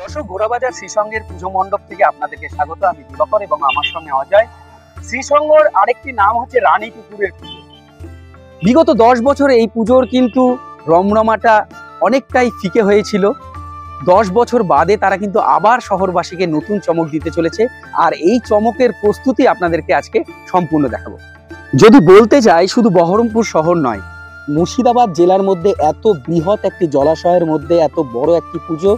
দর্শক, ঘোড়াবাজার শ্রীসঙ্গের পুজো মণ্ডপ থেকে আপনাদেরকে স্বাগত। আমি দিবাকর এবং আমার সঙ্গে অজয়। শ্রীসঙ্গর আরেকটি নাম হচ্ছে রানী পুকুরের পুজো। বিগত 10 বছর এই পুজোর কিন্তু রমরমাটা অনেকটাই ফিকে হয়েছিল। 10 বছর বাদে তারা কিন্তু আবার শহরবাসীকে নতুন চমক দিতে চলেছে, আর এই চমকের প্রস্তুতি আপনাদেরকে আজকে সম্পূর্ণ দেখাবো। যদি বলতে যাই, শুধু বহরমপুর শহর নয়, মুর্শিদাবাদ জেলার মধ্যে এত বৃহৎ একটি জলাশয়ের মধ্যে এত বড় একটি পুজো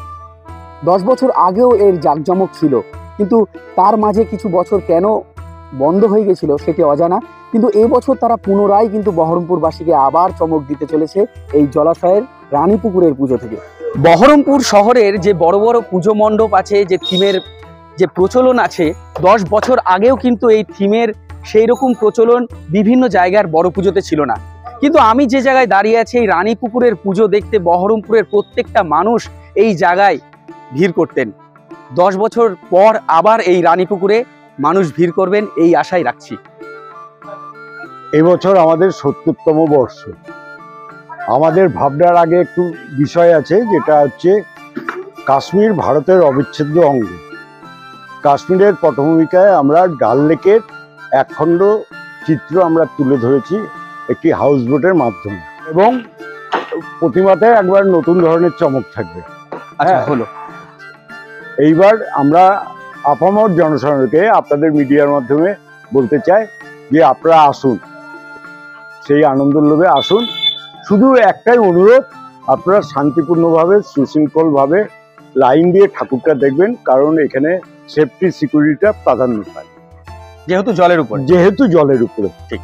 10 বছর আগেও এর জাঁকজমক ছিল, কিন্তু তার মাঝে কিছু বছর কেন বন্ধ হয়ে গেছিল সেটি অজানা। কিন্তু এই বছর তারা পুনরায় কিন্তু বহরমপুরবাসীকে আবার চমক দিতে চলেছে এই জলাশয়ের রানী পুকুরের পুজো থেকে। বহরমপুর শহরের যে বড় বড় পুজো মণ্ডপ আছে, যে থিমের যে প্রচলন আছে, 10 বছর আগেও কিন্তু এই থিমের সেই রকম প্রচলন বিভিন্ন জায়গার বড় পুজোতে ছিল না। কিন্তু আমি যে জায়গায় দাঁড়িয়ে আছি, এই রানী পুকুরের পুজো দেখতে বহরমপুরের প্রত্যেকটা মানুষ এই জায়গায় ভিড় করতেন। 10 বছর পর আবার এই রানী পুকুরে মানুষ ভিড় করবেন এই আশাই রাখছি। এবছর আমাদের 70তম বর্ষ। আমাদের ভাবনার আগে একটু বিষয় আছে, যেটা হচ্ছে কাশ্মীর ভারতের অবিচ্ছেদ্য অঙ্গ। কাশ্মীরের পটভূমিকায় আমরা ডাল লেকের একখণ্ড চিত্র আমরা তুলে ধরেছি একটি হাউস বোটের মাধ্যমে, এবং প্রতিমাতে একবার নতুন ধরনের চমক থাকবে। আচ্ছা, হলো। এইবার আমরা আপামর জনসাধারণকে আপনাদের মিডিয়ার মাধ্যমে বলতে চাই যে আপনারা আসুন, সেই আনন্দের লোভে আসুন। শুধু একটাই অনুরোধ, আপনারা শান্তিপূর্ণভাবে সুশৃঙ্খলভাবে লাইন দিয়ে ঠাকুরটা দেখবেন, কারণ এখানে সেফটি সিকিউরিটিটা প্রাধান্য পায়, যেহেতু জলের উপরে। ঠিক।